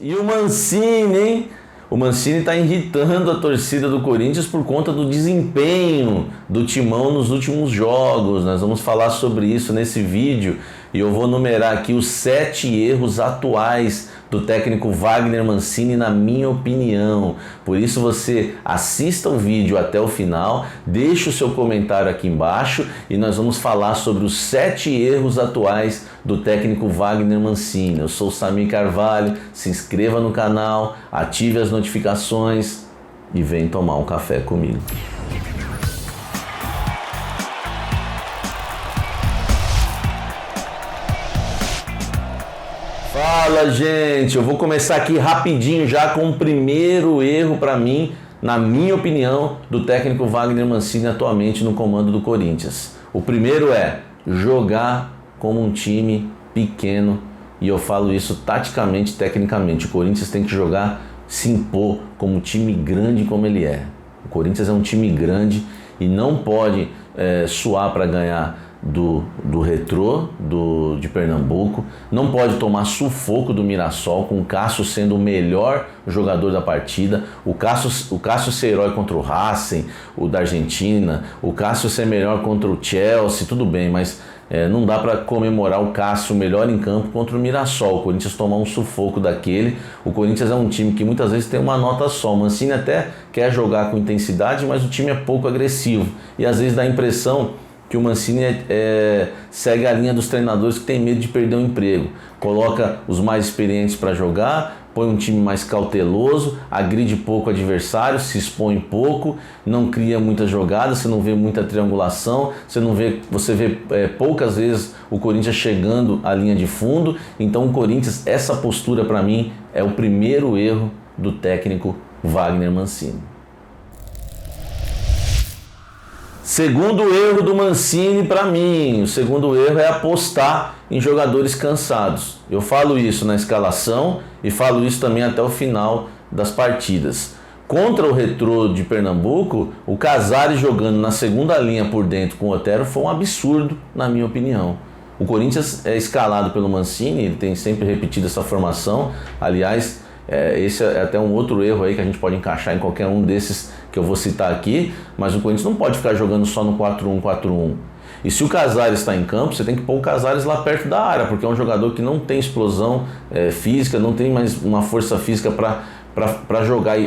E o Mancini, hein? O Mancini está irritando a torcida do Corinthians por conta do desempenho do Timão nos últimos jogos. Nós vamos falar sobre isso nesse vídeo e eu vou numerar aqui os 7 erros atuais do técnico Wagner Mancini, na minha opinião. Por isso você assista o vídeo até o final, deixe o seu comentário aqui embaixo e nós vamos falar sobre os 7 erros atuais do técnico Wagner Mancini. Eu sou o Samir Carvalho, se inscreva no canal, ative as notificações e vem tomar um café comigo. Fala, gente, eu vou começar aqui rapidinho já com o primeiro erro para mim, na minha opinião, do técnico Wagner Mancini atualmente no comando do Corinthians. O primeiro é jogar como um time pequeno, e eu falo isso taticamente, tecnicamente. O Corinthians tem que jogar, se impor como um time grande como ele é. O Corinthians é um time grande e não pode suar para ganhar do Retrô de Pernambuco, não pode tomar sufoco do Mirassol, com o Cássio sendo o melhor jogador da partida, o Cássio ser herói contra o Racing, o da Argentina, o Cássio ser melhor contra o Chelsea, tudo bem, mas não dá para comemorar o Cássio melhor em campo contra o Mirassol. O Corinthians tomar um sufoco daquele. O Corinthians é um time que muitas vezes tem uma nota só. O Mancini até quer jogar com intensidade, mas o time é pouco agressivo e às vezes dá a impressão que o Mancini segue a linha dos treinadores que tem medo de perder o emprego. Coloca os mais experientes para jogar, põe um time mais cauteloso, agride pouco o adversário, se expõe pouco, não cria muitas jogadas, você não vê muita triangulação, você vê poucas vezes o Corinthians chegando à linha de fundo. Então o Corinthians, essa postura para mim é o primeiro erro do técnico Wagner Mancini. Segundo erro do Mancini para mim, o segundo erro é apostar em jogadores cansados. Eu falo isso na escalação e falo isso também até o final das partidas. Contra o Retrô de Pernambuco, o Casares jogando na segunda linha por dentro com o Otero foi um absurdo, na minha opinião. O Corinthians é escalado pelo Mancini, ele tem sempre repetido essa formação. Aliás, esse é até um outro erro aí que a gente pode encaixar em qualquer um desses que eu vou citar aqui, mas o Corinthians não pode ficar jogando só no 4-1-4-1. E se o Casares está em campo, você tem que pôr o Casares lá perto da área, porque é um jogador que não tem explosão física, não tem mais uma força física para jogar,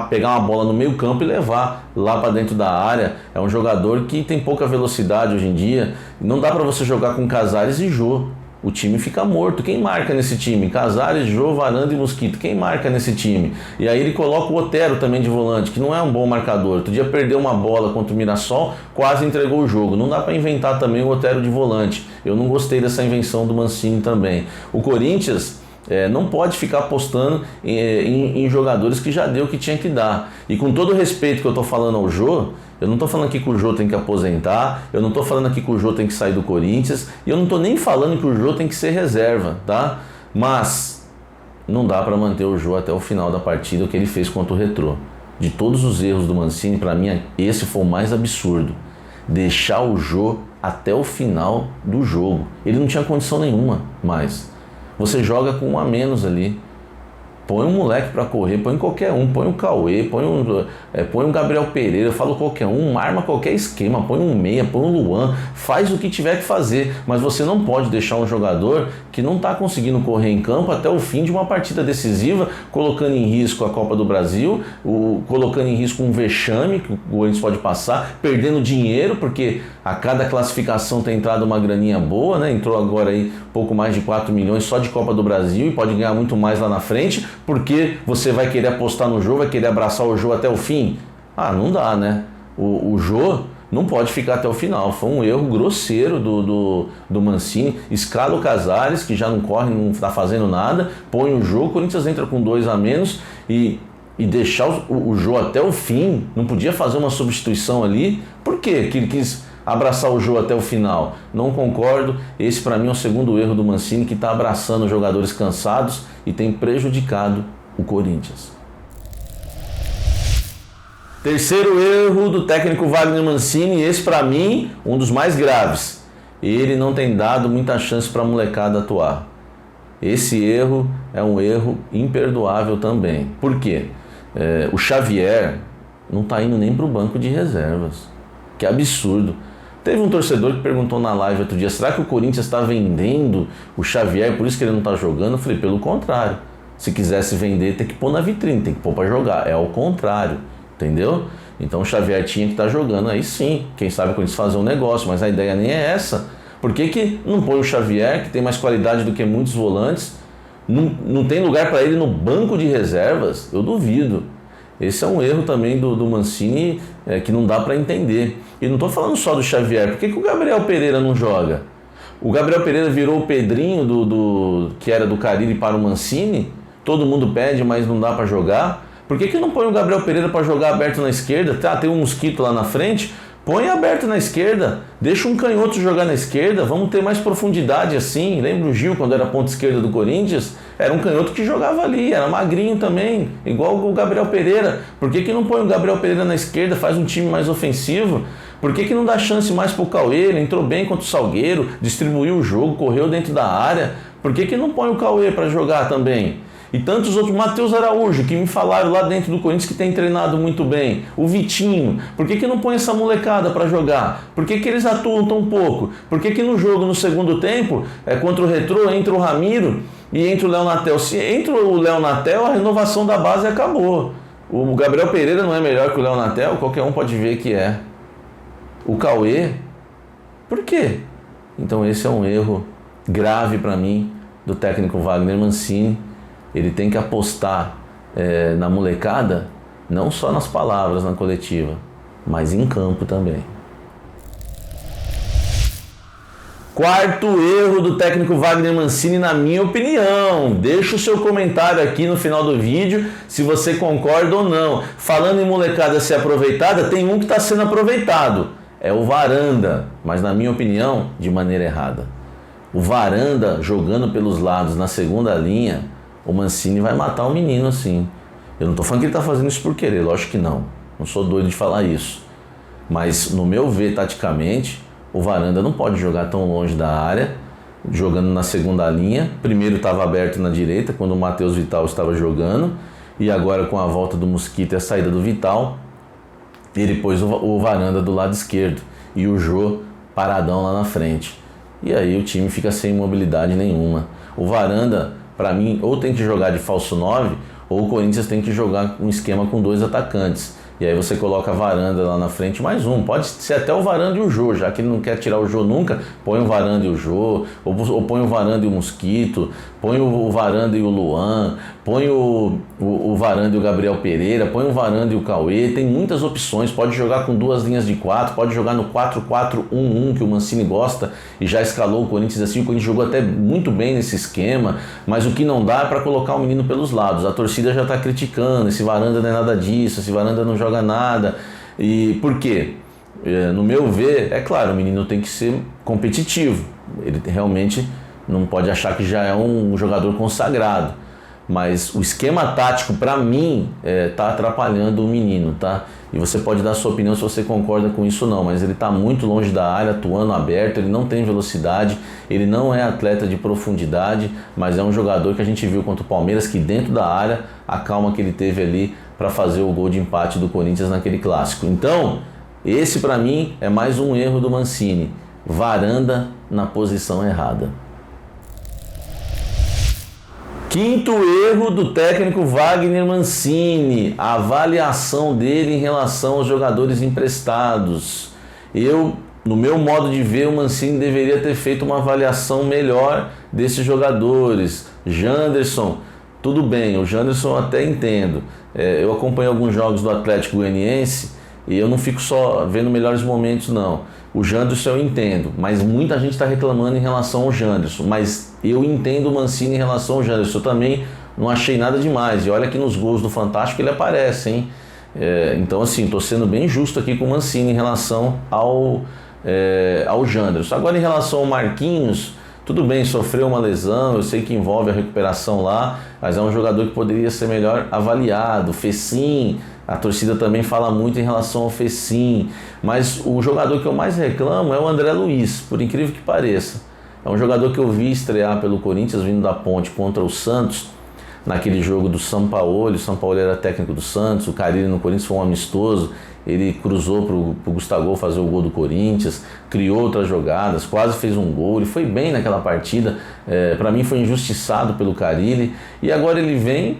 pegar uma bola no meio campo e levar lá para dentro da área. É um jogador que tem pouca velocidade hoje em dia, não dá para você jogar com Casares e Jô. O time fica morto. Quem marca nesse time? Casares, Jô, Varanda e Mosquito. Quem marca nesse time? E aí ele coloca o Otero também de volante, que não é um bom marcador. Outro dia perdeu uma bola contra o Mirassol, quase entregou o jogo. Não dá para inventar também o Otero de volante. Eu não gostei dessa invenção do Mancini também. O Corinthians não pode ficar apostando em jogadores que já deu o que tinha que dar. E com todo o respeito que eu estou falando ao Jô, eu não estou falando aqui que o Jô tem que aposentar, eu não estou falando aqui que o Jô tem que sair do Corinthians, e eu não estou nem falando que o Jô tem que ser reserva, tá? Mas não dá para manter o Jô até o final da partida, o que ele fez contra o Retrô. De todos os erros do Mancini, para mim, esse foi o mais absurdo. Deixar o Jô até o final do jogo. Ele não tinha condição nenhuma mais. Você joga com um a menos ali. Põe um moleque para correr, põe qualquer um, põe o Cauê, põe um Gabriel Pereira, eu falo qualquer um, arma qualquer esquema, põe um meia, põe um Luan, faz o que tiver que fazer, mas você não pode deixar um jogador que não está conseguindo correr em campo até o fim de uma partida decisiva, colocando em risco a Copa do Brasil, colocando em risco um vexame que o Corinthians pode passar, perdendo dinheiro, porque a cada classificação tem entrado uma graninha boa, né? Entrou agora aí pouco mais de 4 milhões só de Copa do Brasil e pode ganhar muito mais lá na frente, porque você vai querer apostar no Jô, vai querer abraçar o Jô até o fim? Ah, não dá, né? O Jô não pode ficar até o final. Foi um erro grosseiro do Mancini. Escala o Casares, que já não corre, não está fazendo nada, põe o Jô, o Corinthians entra com 2 a menos e deixar o Jô até o fim. Não podia fazer uma substituição ali? Por quê que ele quis abraçar o Jô até o final? Não concordo. Esse para mim é o segundo erro do Mancini, que está abraçando jogadores cansados e tem prejudicado o Corinthians. Terceiro erro do técnico Wagner Mancini, esse para mim um dos mais graves. Ele não tem dado muita chance para a molecada atuar. Esse erro é um erro imperdoável também. Por quê? O Xavier não está indo nem para o banco de reservas. Que absurdo. Teve um torcedor que perguntou na live outro dia, será que o Corinthians está vendendo o Xavier, por isso que ele não está jogando? Eu falei, pelo contrário. Se quisesse vender, tem que pôr na vitrine, tem que pôr para jogar. É ao contrário, entendeu? Então o Xavier tinha que estar jogando. Aí sim, quem sabe o Corinthians fazer um negócio, mas a ideia nem é essa. Por que não põe o Xavier, que tem mais qualidade do que muitos volantes? Não tem lugar para ele no banco de reservas? Eu duvido. Esse é um erro também do Mancini que não dá para entender. E não estou falando só do Xavier. Por que o Gabriel Pereira não joga? O Gabriel Pereira virou o Pedrinho que era do Carille para o Mancini. Todo mundo pede, mas não dá para jogar. Por que não põe o Gabriel Pereira para jogar aberto na esquerda? Tem um mosquito lá na frente. Põe aberto na esquerda, deixa um canhoto jogar na esquerda, vamos ter mais profundidade assim. Lembra o Gil quando era ponta esquerda do Corinthians? Era um canhoto que jogava ali, era magrinho também, igual o Gabriel Pereira. Por que não põe o Gabriel Pereira na esquerda, faz um time mais ofensivo? Por que não dá chance mais pro Cauê? Ele entrou bem contra o Salgueiro, distribuiu o jogo, correu dentro da área. Por que não põe o Cauê para jogar também? E tantos outros, Matheus Araújo, que me falaram lá dentro do Corinthians que tem treinado muito bem. O Vitinho, por que não põe essa molecada para jogar? Por que eles atuam tão pouco? Por que no jogo, no segundo tempo, contra o Retrô, entra o Ramiro e entra o Léo Natel? Se entra o Léo Natel, a renovação da base acabou. O Gabriel Pereira não é melhor que o Léo Natel? Qualquer um pode ver que é. O Cauê? Por quê? Então esse é um erro grave para mim do técnico Wagner Mancini. Ele tem que apostar na molecada, não só nas palavras na coletiva, mas em campo também. Quarto erro do técnico Wagner Mancini, na minha opinião. Deixa o seu comentário aqui no final do vídeo, se você concorda ou não. Falando em molecada ser aproveitada, tem um que está sendo aproveitado. É o Varanda, mas na minha opinião, de maneira errada. O Varanda jogando pelos lados na segunda linha, o Mancini vai matar o menino assim. Eu não estou falando que ele está fazendo isso por querer, lógico que não. Não sou doido de falar isso. Mas, no meu ver, taticamente, o Varanda não pode jogar tão longe da área, jogando na segunda linha. Primeiro estava aberto na direita, quando o Matheus Vital estava jogando. E agora, com a volta do Mosquito e a saída do Vital, ele pôs o Varanda do lado esquerdo. E o Jô paradão lá na frente. E aí o time fica sem mobilidade nenhuma. O Varanda, para mim, ou tem que jogar de falso 9, ou o Corinthians tem que jogar um esquema com dois atacantes. E aí você coloca a Varanda lá na frente, mais um. Pode ser até o Varanda e o Jô, já que ele não quer tirar o Jô nunca, põe o Varanda e o Jô, ou põe o Varanda e o Mosquito, põe o Varanda e o Luan, põe o Varanda e o Gabriel Pereira, põe o Varanda e o Cauê. Tem muitas opções, pode jogar com duas linhas de 4, pode jogar no 4-4-1-1, que o Mancini gosta e já escalou o Corinthians assim. O Corinthians jogou até muito bem nesse esquema, mas o que não dá é para colocar o menino pelos lados. A torcida já está criticando, esse Varanda não é nada disso, esse Varanda não joga nada. E por quê? No meu ver, é claro, o menino tem que ser competitivo. Ele realmente não pode achar que já é um jogador consagrado. Mas o esquema tático, para mim, tá atrapalhando o menino, tá? E você pode dar a sua opinião se você concorda com isso ou não, mas ele está muito longe da área, atuando aberto, ele não tem velocidade, ele não é atleta de profundidade, mas é um jogador que a gente viu contra o Palmeiras, que dentro da área, a calma que ele teve ali para fazer o gol de empate do Corinthians naquele clássico. Então, esse para mim é mais um erro do Mancini. Varanda na posição errada. Quinto erro do técnico Wagner Mancini, a avaliação dele em relação aos jogadores emprestados. No meu modo de ver, o Mancini deveria ter feito uma avaliação melhor desses jogadores. Janderson, tudo bem, o Janderson até entendo. Eu acompanho alguns jogos do Atlético Goianiense e eu não fico só vendo melhores momentos, não. O Janderson eu entendo, mas muita gente está reclamando em relação ao Janderson. Mas eu entendo o Mancini em relação ao Janderson. Eu também não achei nada demais. E olha que nos gols do Fantástico ele aparece, hein? Então, assim, estou sendo bem justo aqui com o Mancini em relação ao Janderson. Agora, em relação ao Marquinhos, tudo bem, sofreu uma lesão, eu sei que envolve a recuperação lá, mas é um jogador que poderia ser melhor avaliado. Fecim, a torcida também fala muito em relação ao Fecim, mas o jogador que eu mais reclamo é o André Luiz, por incrível que pareça. É um jogador que eu vi estrear pelo Corinthians vindo da Ponte contra o Santos, naquele jogo do Sampaoli. O Sampaoli era técnico do Santos, o Carille no Corinthians foi um amistoso, ele cruzou pro Gustavo fazer o gol do Corinthians, criou outras jogadas, quase fez um gol, ele foi bem naquela partida, para mim foi injustiçado pelo Carille, e agora ele vem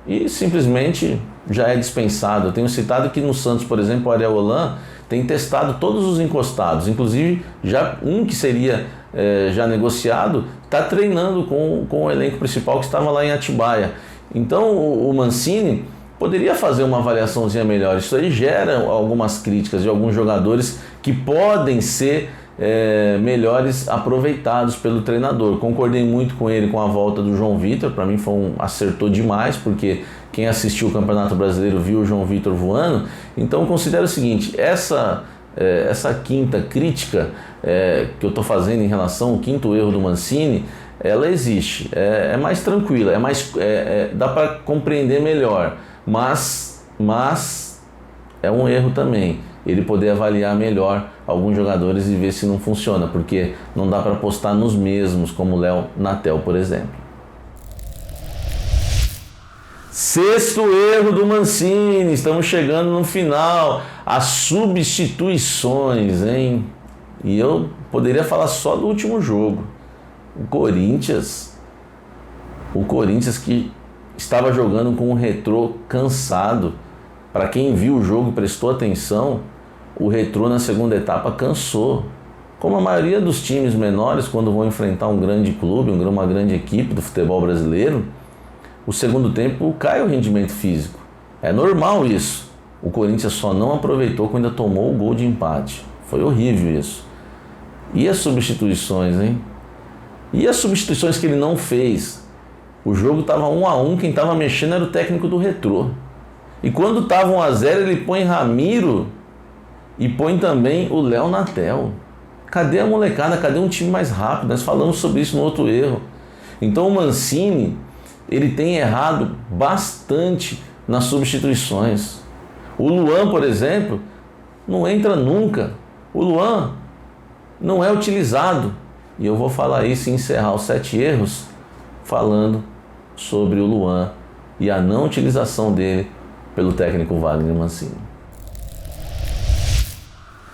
e simplesmente já é dispensado. Eu tenho citado que no Santos, por exemplo, o Ariel Holan tem testado todos os encostados, inclusive já um que seria já negociado, está treinando com o elenco principal que estava lá em Atibaia. Então o Mancini poderia fazer uma avaliaçãozinha melhor. Isso aí gera algumas críticas de alguns jogadores que podem ser melhores aproveitados pelo treinador. Concordei muito com ele com a volta do João Vitor, para mim acertou demais, porque quem assistiu o Campeonato Brasileiro viu o João Vitor voando. Então considero o seguinte, essa quinta crítica que eu estou fazendo em relação ao quinto erro do Mancini, ela existe, é mais tranquila, dá para compreender melhor, mas é um erro também ele poder avaliar melhor alguns jogadores e ver se não funciona, porque não dá para apostar nos mesmos, como o Léo Natel, por exemplo. Sexto erro do Mancini, estamos chegando no final, as substituições, hein? E eu poderia falar só do último jogo. O Corinthians que estava jogando com o Retrô cansado. Para quem viu o jogo e prestou atenção, o Retrô na segunda etapa cansou. Como a maioria dos times menores, quando vão enfrentar um grande clube, uma grande equipe do futebol brasileiro, o segundo tempo cai o rendimento físico. É normal isso. O Corinthians só não aproveitou quando ainda tomou o gol de empate. Foi horrível isso. E as substituições, hein? E as substituições que ele não fez? O jogo estava 1-1, quem estava mexendo era o técnico do Retrô. E quando estava 1-0, ele põe Ramiro e põe também o Léo Natel. Cadê a molecada? Cadê um time mais rápido? Nós falamos sobre isso no outro erro. Então o Mancini, ele tem errado bastante nas substituições. O Luan, por exemplo, não entra nunca. O Luan não é utilizado. E eu vou falar isso e encerrar os 7 erros falando sobre o Luan e a não utilização dele pelo técnico Wagner Mancini.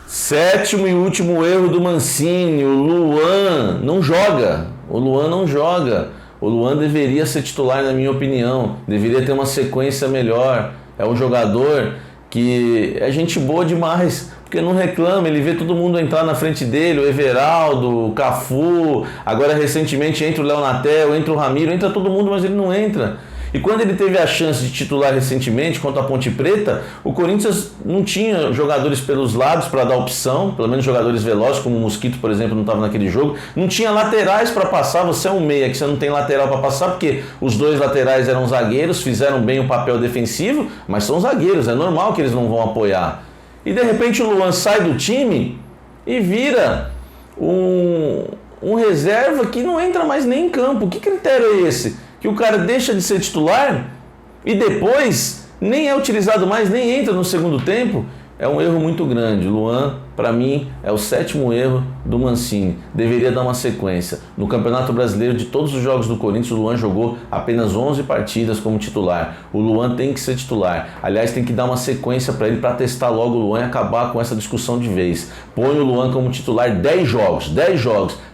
Sétimo e último erro do Mancini, o Luan não joga. O Luan não joga. O Luan deveria ser titular, na minha opinião. Deveria ter uma sequência melhor. É um jogador que é gente boa demais, porque não reclama, ele vê todo mundo entrar na frente dele, o Everaldo, o Cafu, agora recentemente entra o Léo Natel, entra o Ramiro, entra todo mundo, mas ele não entra. E quando ele teve a chance de titular recentemente contra a Ponte Preta, o Corinthians não tinha jogadores pelos lados para dar opção, pelo menos jogadores velozes, como o Mosquito, por exemplo, não estava naquele jogo. Não tinha laterais para passar, você é um meia que você não tem lateral para passar, porque os dois laterais eram zagueiros, fizeram bem o papel defensivo, mas são zagueiros, é normal que eles não vão apoiar. E de repente o Luan sai do time e vira um reserva que não entra mais nem em campo. Que critério é esse? Que o cara deixa de ser titular e depois nem é utilizado mais, nem entra no segundo tempo? É um erro muito grande. O Luan, para mim, é o 7º erro do Mancini. Deveria dar uma sequência. No Campeonato Brasileiro, de todos os jogos do Corinthians, o Luan jogou apenas 11 partidas como titular. O Luan tem que ser titular. Aliás, tem que dar uma sequência para ele, para testar logo o Luan e acabar com essa discussão de vez. Põe o Luan como titular 10 jogos,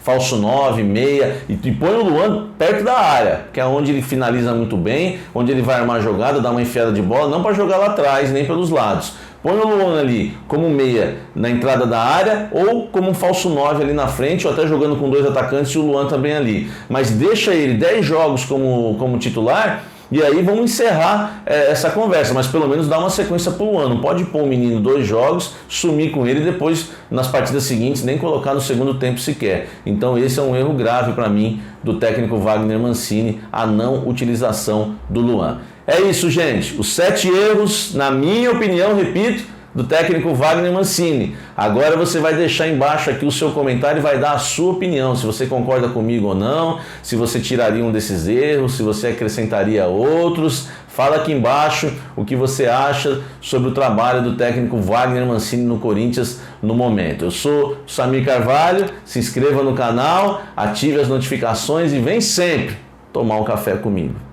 falso 9, meia, e põe o Luan perto da área, que é onde ele finaliza muito bem, onde ele vai armar a jogada, dar uma enfiada de bola, não para jogar lá atrás, nem pelos lados. Põe o Luan ali como meia na entrada da área ou como um falso 9 ali na frente, ou até jogando com 2 atacantes e o Luan também ali. Mas deixa ele 10 jogos como titular e aí vamos encerrar essa conversa, mas pelo menos dá uma sequência pro Luan. Não pode pôr o menino 2 jogos, sumir com ele e depois nas partidas seguintes nem colocar no segundo tempo sequer. Então esse é um erro grave para mim do técnico Wagner Mancini, a não utilização do Luan. É isso, gente. Os 7 erros, na minha opinião, repito, do técnico Wagner Mancini. Agora você vai deixar embaixo aqui o seu comentário e vai dar a sua opinião, se você concorda comigo ou não, se você tiraria um desses erros, se você acrescentaria outros. Fala aqui embaixo o que você acha sobre o trabalho do técnico Wagner Mancini no Corinthians no momento. Eu sou Samir Carvalho, se inscreva no canal, ative as notificações e vem sempre tomar um café comigo.